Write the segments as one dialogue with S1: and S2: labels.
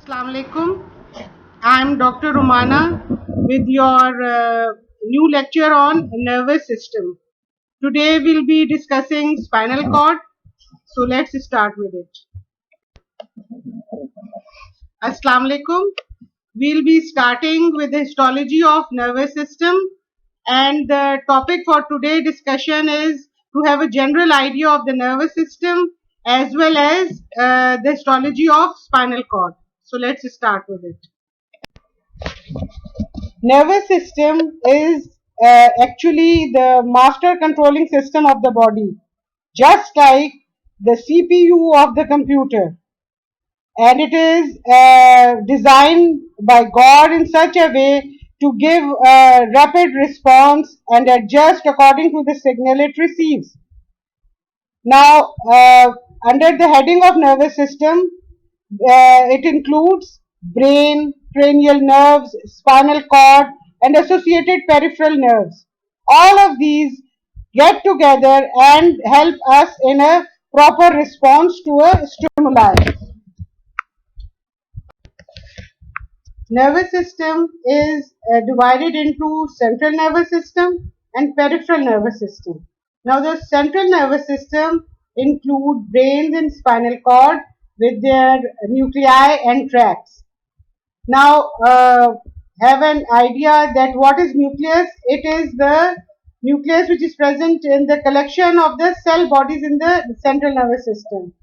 S1: Assalamu alaikum. I'm Dr. Romana with your new lecture on nervous system. Today we'll be discussing spinal cord. So let's start with it. Assalamu alaikum. We'll be starting with the histology of nervous system, and the topic for today's discussion is to have a general idea of the nervous system as well as the histology of spinal cord. So let's start with it. Nervous system is actually the master controlling system of the body, just like the CPU of the computer. And it is designed by God in such a way to give a rapid response and adjust according to the signal it receives. Now, under the heading of nervous system, it includes brain, cranial nerves, spinal cord, and associated peripheral nerves. All of these get together and help us in a proper response to a stimuli. Nervous system is divided into central nervous system and peripheral nervous system. Now the central nervous system include brains and spinal cord with their nuclei and tracts. Now have an idea that what is nucleus? It is the nucleus which is present in the collection of the cell bodies in the central nervous system.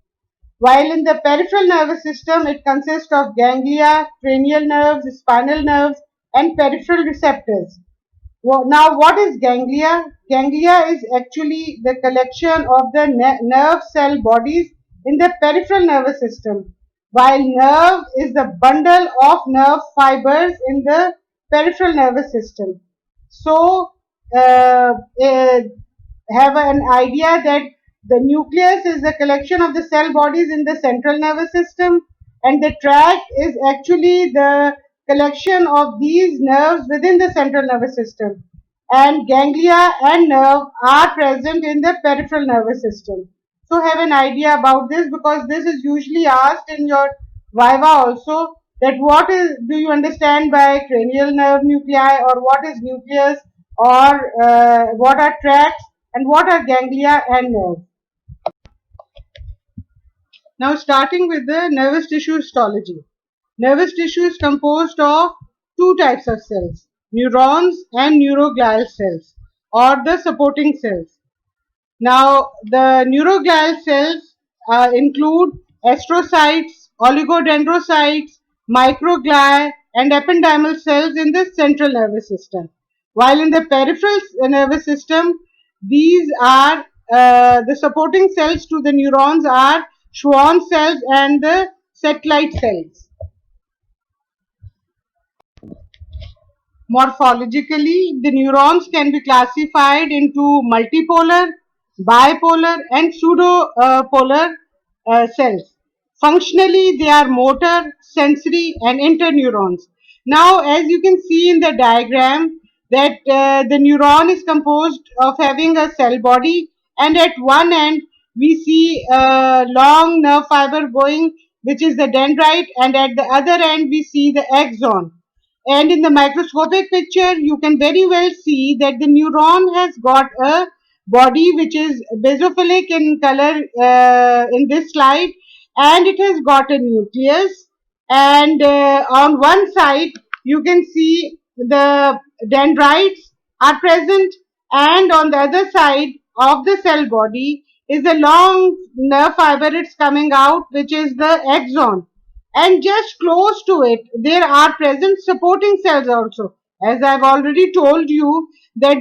S1: While in the peripheral nervous system, it consists of ganglia, cranial nerves, spinal nerves, and peripheral receptors. Now, what is ganglia? Ganglia is actually the collection of the nerve cell bodies in the peripheral nervous system, while nerve is the bundle of nerve fibers in the peripheral nervous system. So, have an idea that the nucleus is the collection of the cell bodies in the central nervous system, and the tract is actually the collection of these nerves within the central nervous system. And ganglia and nerve are present in the peripheral nervous system. So have an idea about this, because this is usually asked in your viva also, that what is, do you understand by cranial nerve nuclei, or what is nucleus, or what are tracts, and what are ganglia and nerve. Now starting with the nervous tissue histology. Nervous tissue is composed of two types of cells, neurons and neuroglial cells, or the supporting cells. Now the neuroglial cells include astrocytes, oligodendrocytes, microglia, and ependymal cells in the central nervous system. While in the peripheral nervous system, these are the supporting cells to the neurons are Schwann cells and the satellite cells. Morphologically, the neurons can be classified into multipolar, bipolar, and pseudopolar cells. Functionally, they are motor, sensory, and interneurons. Now, as you can see in the diagram, that the neuron is composed of having a cell body, and at one end we see a long nerve fiber going, which is the dendrite, and at the other end we see the axon. And in the microscopic picture, you can very well see that the neuron has got a body which is basophilic in color in this slide, and it has got a nucleus. And on one side, you can see the dendrites are present, and on the other side of the cell body is a long nerve fiber it's coming out, which is the axon, and just close to it there are present supporting cells also. As I've already told you that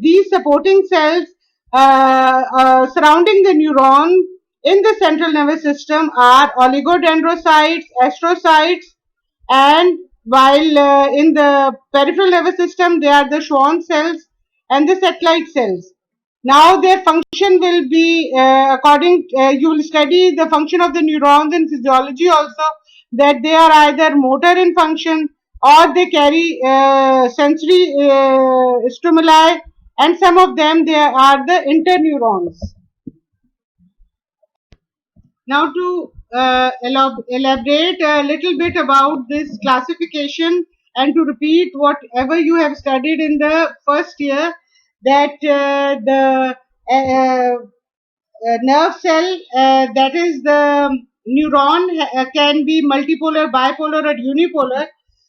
S1: these supporting cells surrounding the neuron in the central nervous system are oligodendrocytes, astrocytes, and while in the peripheral nervous system they are the Schwann cells and the satellite cells. Now their function will be according, you will study the function of the neurons in physiology also, that they are either motor in function or they carry sensory stimuli, and some of them they are the interneurons. Now to elaborate a little bit about this classification and to repeat whatever you have studied in the first year, that the nerve cell, that is the neuron, can be multipolar, bipolar, or unipolar.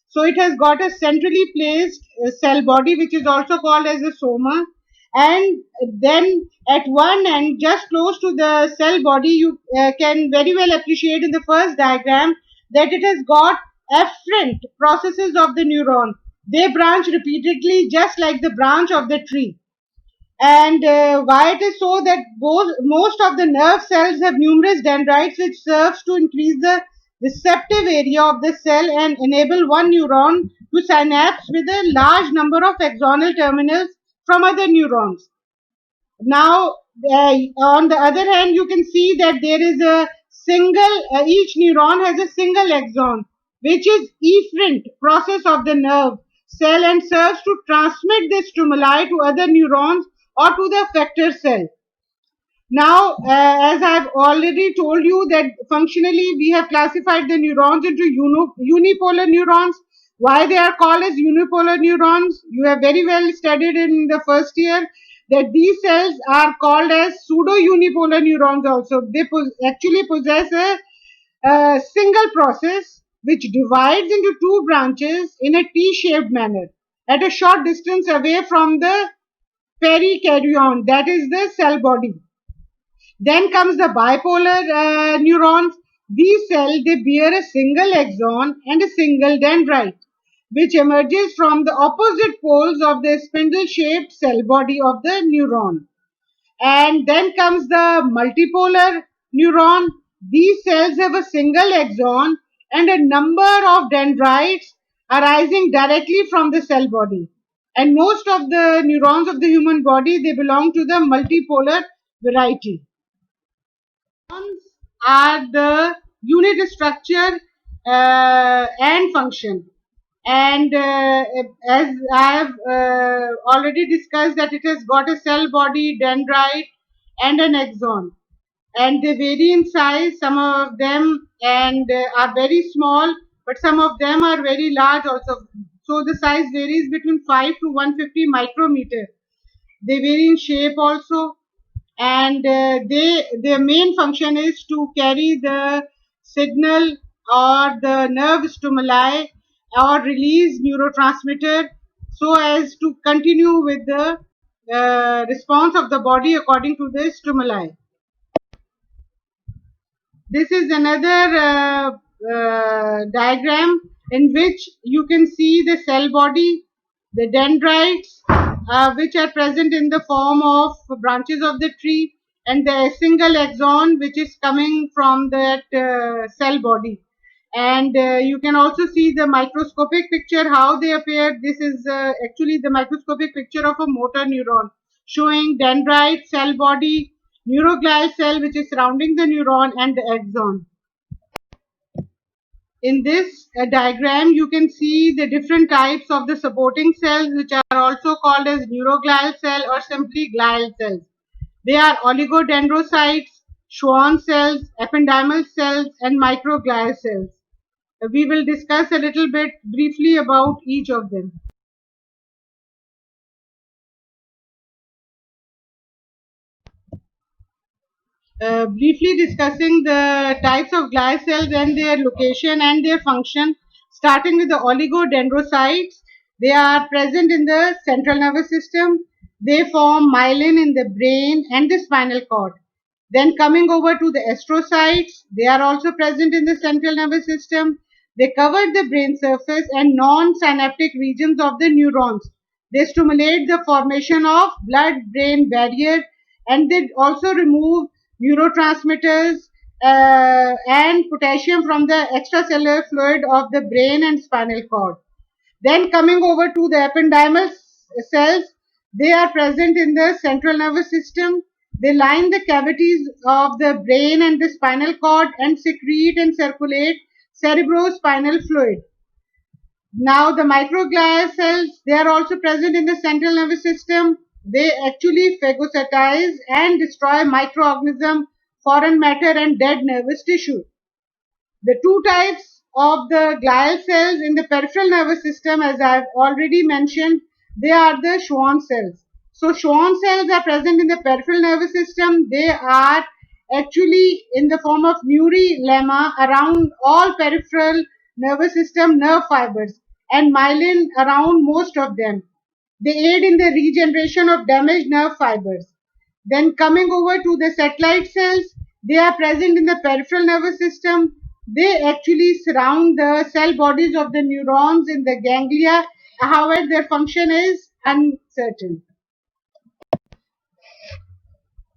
S1: So it has got a centrally placed cell body, which is also called as a soma. And then at one end, just close to the cell body, you can very well appreciate in the first diagram that it has got afferent processes of the neuron. They branch repeatedly, just like the branch of the tree. And why it is so that most of the nerve cells have numerous dendrites, which serves to increase the receptive area of the cell and enable one neuron to synapse with a large number of axonal terminals from other neurons. Now, on the other hand, you can see that there is a single, each neuron has a single axon, which is efferent process of the nerve cell and serves to transmit the stimuli to other neurons or to the effector cell. Now, as I've already told you that functionally we have classified the neurons into unipolar neurons. Why they are called as unipolar neurons? You have very well studied in the first year that these cells are called as pseudo-unipolar neurons also. They actually possess a single process which divides into two branches in a T-shaped manner at a short distance away from the perikaryon, that is the cell body. Then comes the bipolar neurons. These cells, they bear a single axon and a single dendrite, which emerges from the opposite poles of the spindle-shaped cell body of the neuron. And then comes the multipolar neuron. These cells have a single axon and a number of dendrites arising directly from the cell body. And most of the neurons of the human body, they belong to the multipolar variety. Neurons are the unit structure and function. And as I have already discussed, that it has got a cell body, dendrite, and an axon. And they vary in size, some of them, and are very small, but some of them are very large also. So the size varies between 5 to 150 micrometer. They vary in shape also, and their main function is to carry the signal or the nerve stimuli or release neurotransmitter so as to continue with the response of the body according to the stimuli. This is another diagram in which you can see the cell body, the dendrites, which are present in the form of branches of the tree, and the single axon which is coming from that cell body. And you can also see the microscopic picture, how they appear. This is actually the microscopic picture of a motor neuron showing dendrite, cell body, neuroglial cell which is surrounding the neuron, and the axon. In this diagram, you can see the different types of the supporting cells, which are also called as neuroglial cell or simply glial cells. They are oligodendrocytes, Schwann cells, ependymal cells, and microglial cells. We will discuss a little bit briefly about each of them. Briefly discussing the types of glial cells and their location and their function, starting with the oligodendrocytes. They are present in the central nervous system. They form myelin in the brain and the spinal cord. Then coming over to the astrocytes, they are also present in the central nervous system. They cover the brain surface and non-synaptic regions of the neurons. They stimulate the formation of blood-brain barrier, and they also remove neurotransmitters and potassium from the extracellular fluid of the brain and spinal cord. Then coming over to the ependymal cells, they are present in the central nervous system. They line the cavities of the brain and the spinal cord and secrete and circulate cerebrospinal fluid. Now the microglial cells, they are also present in the central nervous system. They actually phagocytize and destroy microorganisms, foreign matter, and dead nervous tissue. The two types of the glial cells in the peripheral nervous system, as I've already mentioned, they are the Schwann cells. So Schwann cells are present in the peripheral nervous system. They are actually in the form of neurilemma around all peripheral nervous system nerve fibers and myelin around most of them. They aid in the regeneration of damaged nerve fibers. Then coming over to the satellite cells, they are present in the peripheral nervous system. They actually surround the cell bodies of the neurons in the ganglia. However, their function is uncertain.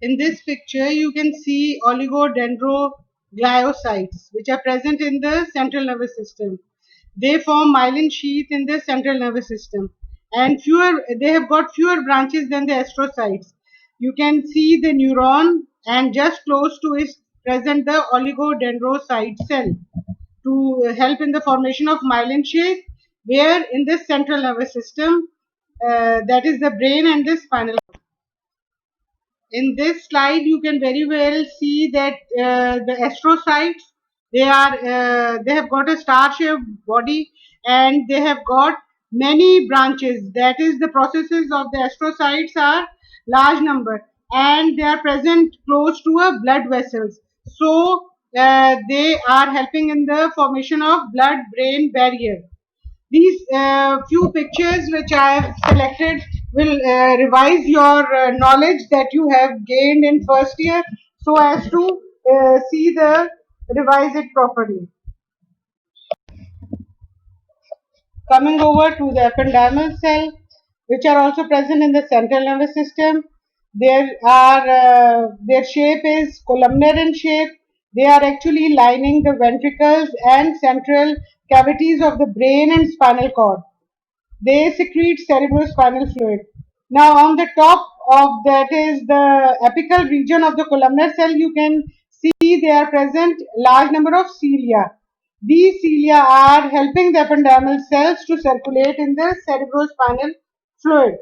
S1: In this picture, you can see oligodendrogliocytes, which are present in the central nervous system. They form myelin sheath in the central nervous system, and they have got fewer branches than the astrocytes. You can see the neuron, and just close to it present the oligodendrocyte cell to help in the formation of myelin sheath, where in the central nervous system, that is the brain and the spinal. In this slide, you can very well see that the astrocytes, they have got a star-shaped body, and they have got many branches. That is, the processes of the astrocytes are large number, and they are present close to a blood vessels. So they are helping in the formation of blood-brain barrier. These few pictures which I have selected will revise your knowledge that you have gained in first year, so as to revise it properly. Coming over to the ependymal cell, which are also present in the central nervous system. Their shape is columnar in shape. They are actually lining the ventricles and central cavities of the brain and spinal cord. They secrete cerebrospinal fluid. Now, on the top of that is the apical region of the columnar cell. You can see there are present large number of cilia. These cilia are helping the ependymal cells to circulate in the cerebrospinal fluid.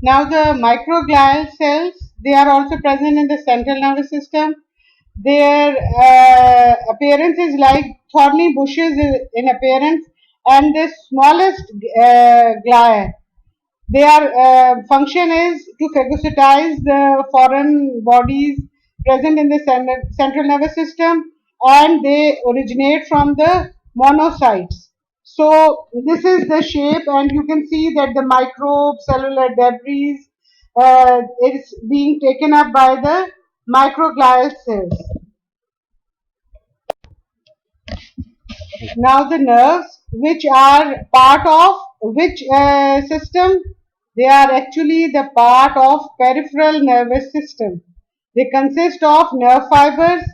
S1: Now, the microglial cells, they are also present in the central nervous system. Their appearance is like thorny bushes in appearance, and the smallest glia. Their function is to phagocytize the foreign bodies present in the central nervous system, and they originate from the monocytes. So this is the shape, and you can see that the microbes, cellular debris is being taken up by the microglial cells. Now the nerves, which are part of which system? They are actually the part of peripheral nervous system. They consist of nerve fibers,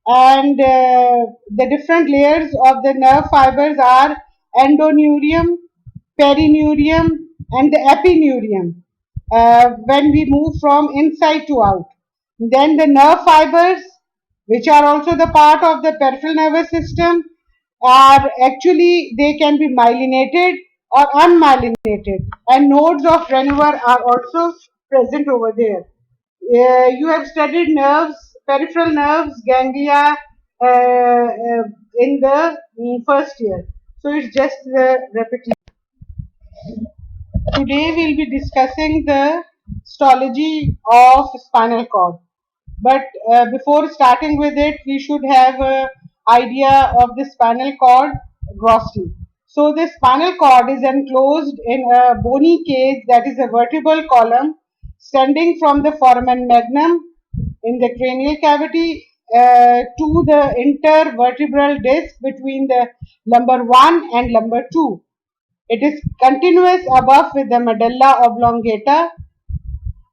S1: and the different layers of the nerve fibers are endoneurium, perineurium, and the epineurium. When we move from inside to out, then the nerve fibers, which are also the part of the peripheral nervous system, are actually, they can be myelinated or unmyelinated, and nodes of Renoir are also present over there. You have studied nerves, peripheral nerves, ganglia in the first year, so it's just the repetition. Today we'll be discussing the histology of spinal cord. But before starting with it, we should have an idea of the spinal cord grossly. So the spinal cord is enclosed in a bony cage that is a vertebral column extending from the foramen magnum in the cranial cavity to the intervertebral disc between the lumbar 1 and lumbar 2. It is continuous above with the medulla oblongata,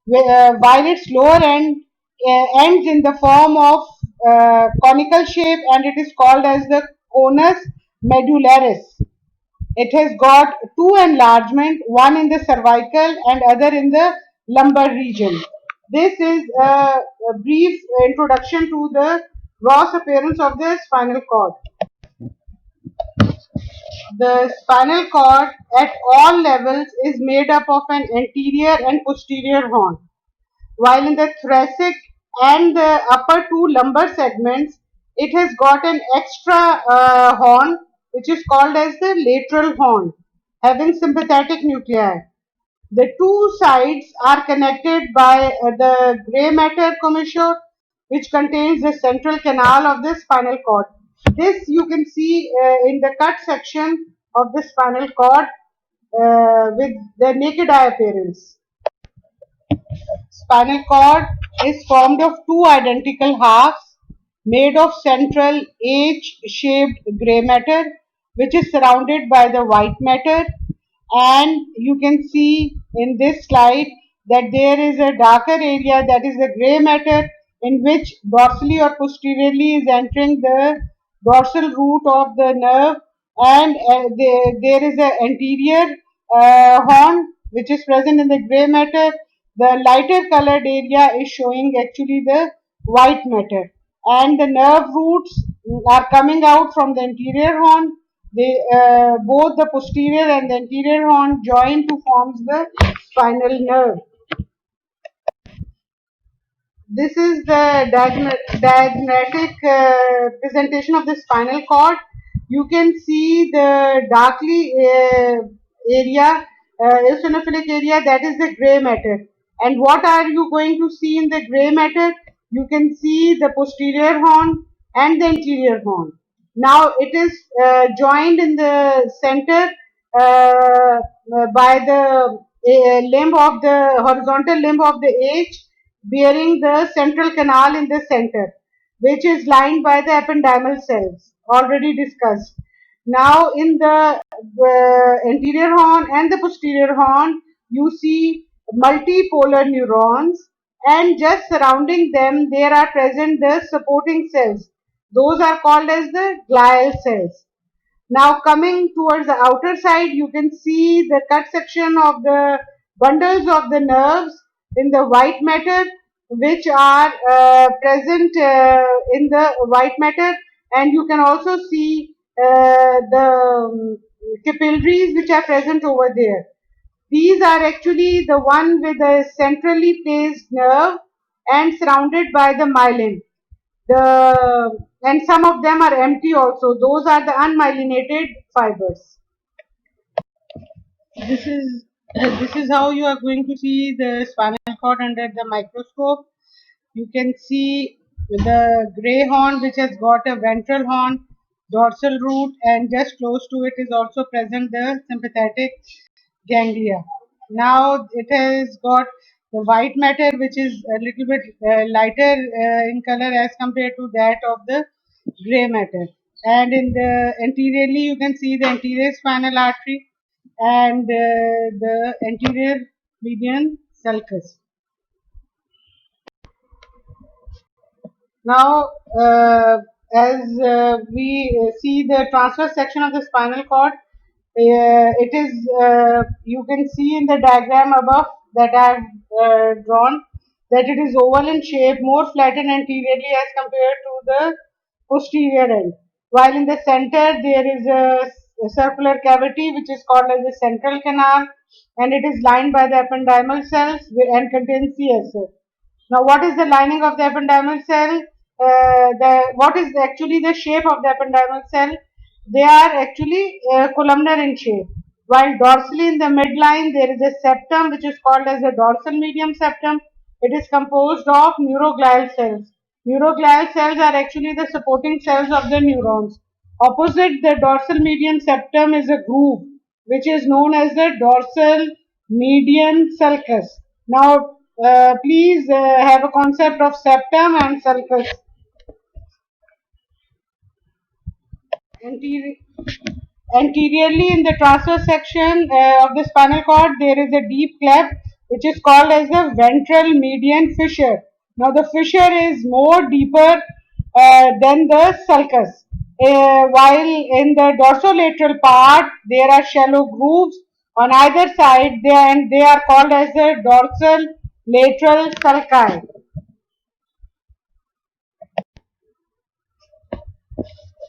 S1: while its lower end ends in the form of conical shape, and it is called as the conus medullaris. It has got two enlargement, one in the cervical and other in the lumbar region. This is a brief introduction to the gross appearance of the spinal cord. The spinal cord at all levels is made up of an anterior and posterior horn, while in the thoracic and the upper two lumbar segments, it has got an extra horn which is called as the lateral horn, having sympathetic nuclei. The two sides are connected by the gray matter commissure, which contains the central canal of the spinal cord. This you can see in the cut section of the spinal cord with the naked eye appearance. Spinal cord is formed of two identical halves made of central H-shaped gray matter, which is surrounded by the white matter. And you can see in this slide that there is a darker area, that is the gray matter, in which dorsally or posteriorly is entering the dorsal root of the nerve, and there is an anterior horn which is present in the gray matter. The lighter colored area is showing actually the white matter, and the nerve roots are coming out from the anterior horn. They both the posterior and the anterior horn join to form the spinal nerve. This is the diagrammatic presentation of the spinal cord. You can see the darkly area, eosinophilic area, that is the gray matter. And what are you going to see in the gray matter? You can see the posterior horn and the anterior horn. Now it is joined in the center by the limb of the horizontal limb of the H, bearing the central canal in the center, which is lined by the ependymal cells, already discussed. Now in the anterior horn and the posterior horn, you see multipolar neurons, and just surrounding them there are present the supporting cells. Those are called as the glial cells. Now coming towards the outer side, you can see the cut section of the bundles of the nerves in the white matter, which are present in the white matter, and you can also see the capillaries which are present over there. These are actually the one with a centrally placed nerve and surrounded by the myelin. And some of them are empty also. Those are the unmyelinated fibers. This is how you are going to see the spinal cord under the microscope. You can see the gray horn which has got a ventral horn, dorsal root, and just close to it is also present the sympathetic ganglia. Now it has got the white matter which is a little bit lighter in color as compared to that of the gray matter. And in the anteriorly you can see the anterior spinal artery and the anterior median sulcus. Now, as we see the transverse section of the spinal cord, it is, you can see in the diagram above that I have drawn, that it is oval in shape, more flattened anteriorly as compared to the posterior end. While in the center there is a circular cavity which is called as the central canal, and it is lined by the ependymal cells and contains CSF. Now, what is the lining of the ependymal cell? What is actually the shape of the ependymal cell? They are actually columnar in shape. While dorsally in the midline there is a septum which is called as the dorsal medium septum. It is composed of neuroglial cells. Neuroglial cells are actually the supporting cells of the neurons. Opposite the dorsal median septum is a groove which is known as the dorsal median sulcus. Now, please have a concept of septum and sulcus. Anteriorly in the transverse section of the spinal cord, there is a deep cleft which is called as the ventral median fissure. Now the fissure is more deeper than the sulcus. While in the dorsolateral part, there are shallow grooves on either side, and they are called as the dorsal lateral sulci.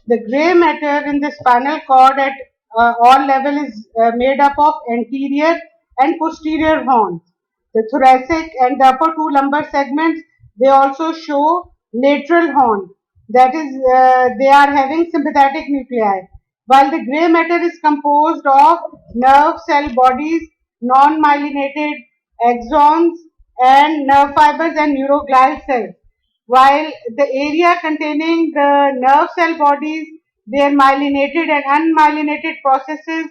S1: The gray matter in the spinal cord at all level is made up of anterior and posterior horns. The thoracic and the upper two lumbar segments, they also show lateral horn. that is, they are having sympathetic nuclei, while the gray matter is composed of nerve cell bodies, non-myelinated axons, and nerve fibers and neuroglial cells. While the area containing the nerve cell bodies, their myelinated and unmyelinated processes,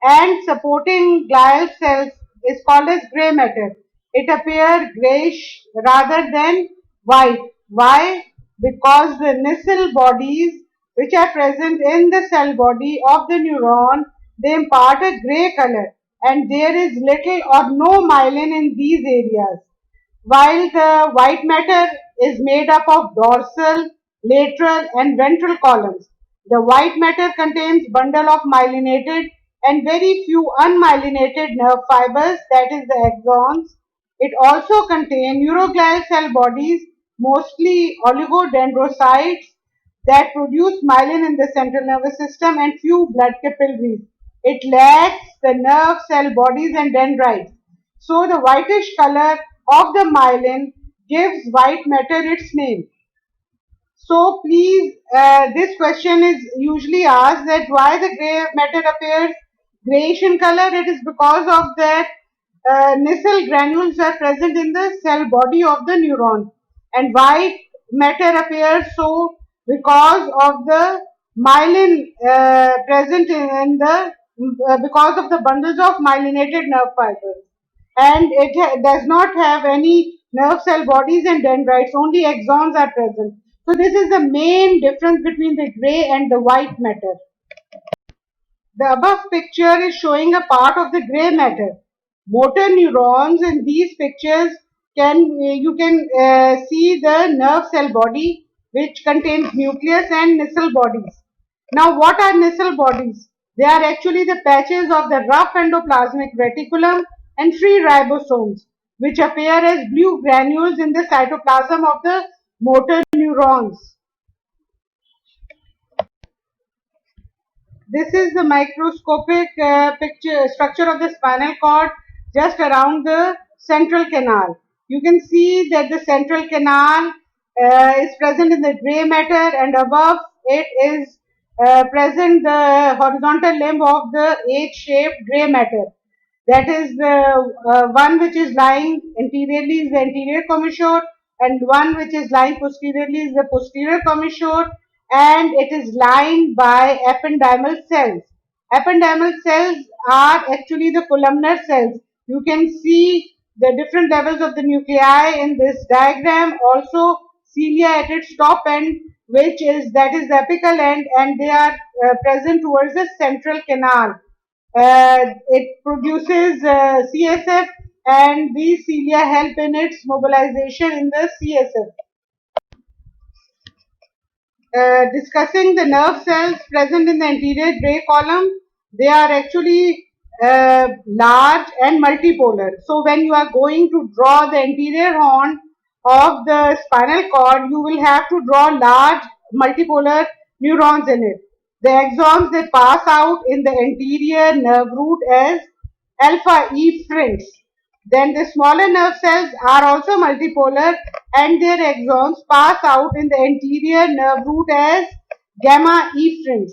S1: and supporting glial cells is called as gray matter. It appears grayish rather than white. Why? Because the Nissl bodies which are present in the cell body of the neuron, they impart a gray color, and there is little or no myelin in these areas, while the white matter is made up of dorsal, lateral and ventral columns. The white matter contains bundle of myelinated and very few unmyelinated nerve fibers, that is the axons. It also contains neuroglial cell bodies, mostly oligodendrocytes, that produce myelin in the central nervous system, and few blood capillaries. It lacks the nerve cell bodies and dendrites. So the whitish color of the myelin gives white matter its name. So please, this question is usually asked, that why the gray matter appears grayish in color. It is because of that Nissl granules are present in the cell body of the neuron, and white matter appears so because of the myelin present in the because of the bundles of myelinated nerve fibers, and it does not have any nerve cell bodies and dendrites, only axons are present. So this is the main difference between the gray and the white matter. The above picture is showing a part of the gray matter. Motor neurons in these pictures you can see the nerve cell body which contains nucleus and Nissl bodies. Now what are Nissl bodies? They are actually the patches of the rough endoplasmic reticulum and free ribosomes which appear as blue granules in the cytoplasm of the motor neurons. This is the microscopic picture structure of the spinal cord just around the central canal. You can see that the central canal is present in the gray matter, and above it is present the horizontal limb of the H-shaped gray matter. That is the one which is lying anteriorly is the anterior commissure, and one which is lying posteriorly is the posterior commissure, and it is lined by ependymal cells. Ependymal cells are actually the columnar cells. You can see the different levels of the nuclei in this diagram. Also cilia at its top end, which is that is the apical end, and they are present towards the central canal. It produces CSF, and these cilia help in its mobilization in the CSF. Discussing the nerve cells present in the anterior gray column, they are actually large and multipolar. So when you are going to draw the anterior horn of the spinal cord, you will have to draw large multipolar neurons in it. The axons, they pass out in the anterior nerve root as alpha efferents. Then the smaller nerve cells are also multipolar, and their axons pass out in the anterior nerve root as gamma efferents.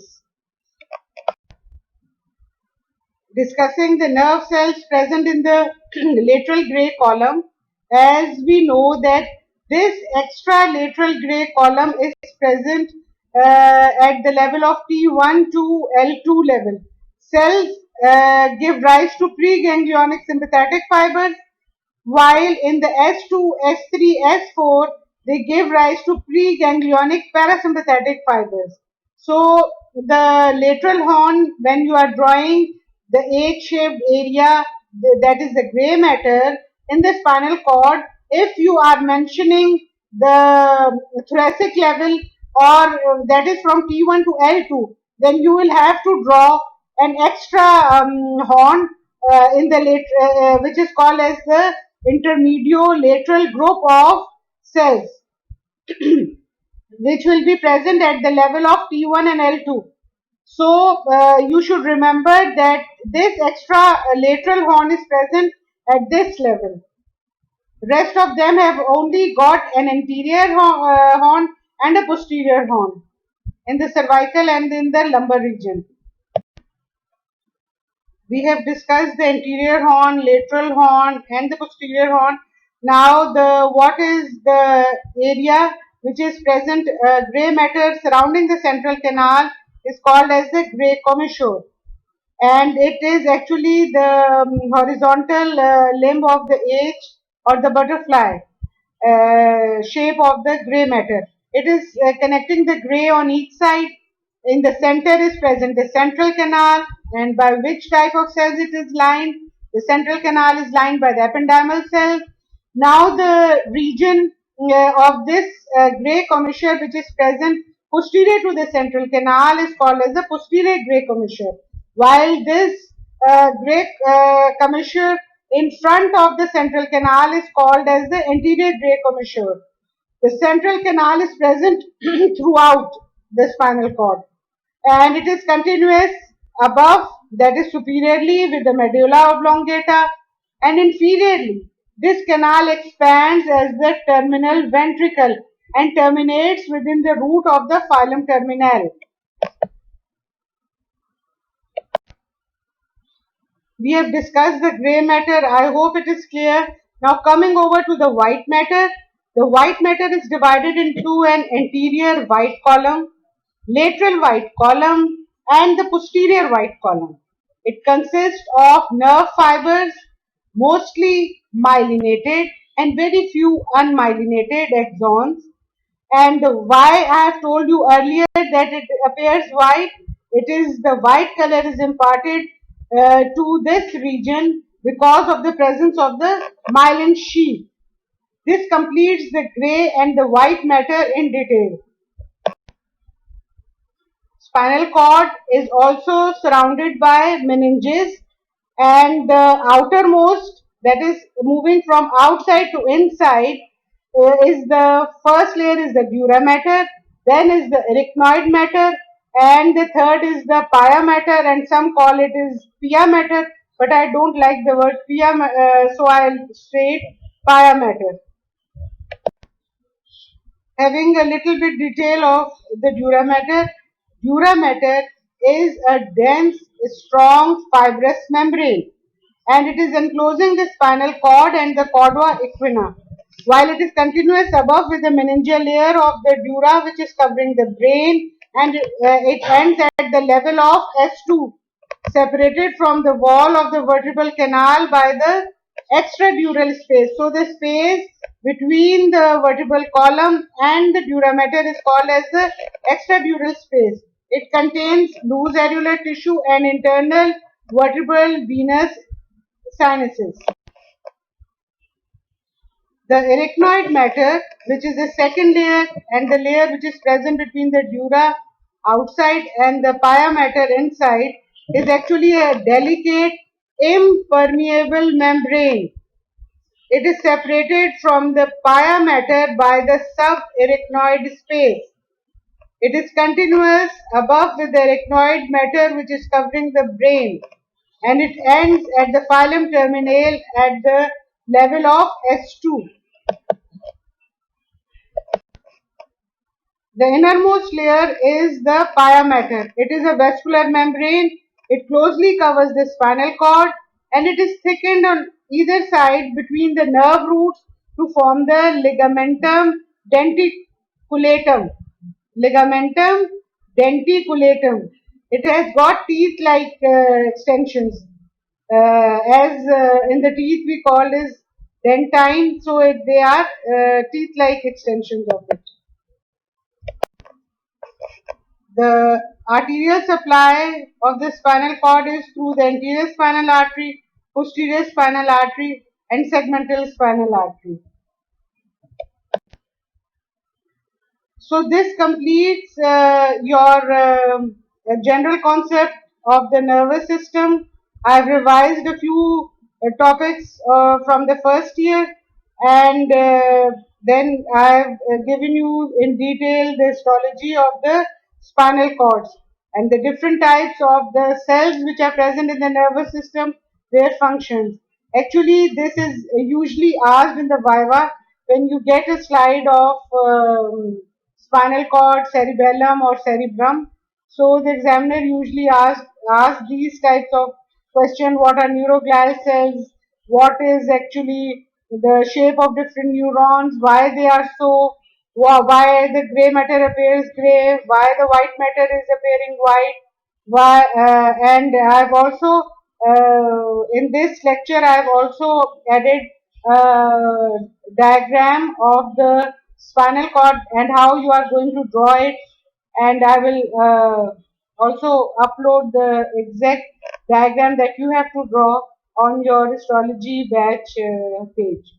S1: Discussing the nerve cells present in the lateral gray column, as we know that this extra lateral gray column is present at the level of T1 to L2 level. Cells give rise to preganglionic sympathetic fibers, while in the S2, S3, S4, they give rise to preganglionic parasympathetic fibers. So the lateral horn, when you are drawing the H-shaped area, that is the gray matter in the spinal cord, if you are mentioning the thoracic level, or that is from T1 to L2, then you will have to draw an extra horn in the which is called as the intermediolateral group of cells which will be present at the level of T1 and L2. So you should remember that this extra lateral horn is present at this level. Rest of them have only got an anterior horn and a posterior horn in the cervical and in the lumbar region. We have discussed the anterior horn, lateral horn, and the posterior horn. Now, what is the area which is present gray matter surrounding the central canal is called as the gray commissure, and it is actually the horizontal limb of the H or the butterfly shape of the gray matter. It is connecting the gray on each side. In the center is present the central canal, and by which type of cells it is lined? The central canal is lined by the ependymal cells. Now the region of this gray commissure which is present posterior to the central canal is called as the posterior gray commissure, while this gray commissure in front of the central canal is called as the anterior gray commissure. The central canal is present throughout the spinal cord, and it is continuous above, that is superiorly, with the medulla oblongata, and inferiorly this canal expands as the terminal ventricle and terminates within the root of the filum terminale. We have discussed the gray matter. I hope it is clear. Now coming over to the white matter. The white matter is divided into an anterior white column, lateral white column, and the posterior white column. It consists of nerve fibers, mostly myelinated and very few unmyelinated axons. And why I have told you earlier that it appears white, it is the white color is imparted to this region because of the presence of the myelin sheath. This completes the gray and the white matter in detail. Spinal cord is also surrounded by meninges, and the outermost, that is moving from outside to inside, is the first layer is the dura mater, then is the arachnoid matter, and the third is the pia mater, and some call it is pia mater, but I don't like the word pia, so I'll say pia mater. Having a little bit detail of the dura mater. Dura mater is a dense, strong, fibrous membrane, and it is enclosing the spinal cord and the cauda equina, while it is continuous above with the meningeal layer of the dura which is covering the brain, and it ends at the level of S2, separated from the wall of the vertebral canal by the extradural space. So the space between the vertebral column and the dura mater is called as the extradural space. It contains loose areolar tissue and internal vertebral venous sinuses. The arachnoid matter, which is the second layer and the layer which is present between the dura outside and the pia mater inside, is actually a delicate, impermeable membrane. It is separated from the pia mater by the subarachnoid space. It is continuous above with the arachnoid matter which is covering the brain, and it ends at the filum terminale at the level of S2. The innermost layer is the pia mater. It is a vascular membrane. It closely covers the spinal cord, and it is thickened on either side between the nerve roots to form the ligamentum denticulatum. Ligamentum denticulatum. It has got teeth-like extensions. As in the teeth we call is dentine, so they are teeth-like extensions of it. The arterial supply of the spinal cord is through the anterior spinal artery, posterior spinal artery, and segmental spinal artery. So this completes your general concept of the nervous system. I have revised a few topics from the first year, and then I have given you in detail the histology of the spinal cords and the different types of the cells which are present in the nervous system, their functions. Actually, this is usually asked in the viva when you get a slide of spinal cord, cerebellum, or cerebrum. So the examiner usually asks these types of questions: what are neuroglial cells? What is actually the shape of different neurons? Why they are so? Why the gray matter appears gray? Why the white matter is appearing white? Why? And I've also in this lecture I've also added diagram of the spinal cord and how you are going to draw it, and I will also upload the exact diagram that you have to draw on your astrology batch page.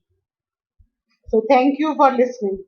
S1: So thank you for listening.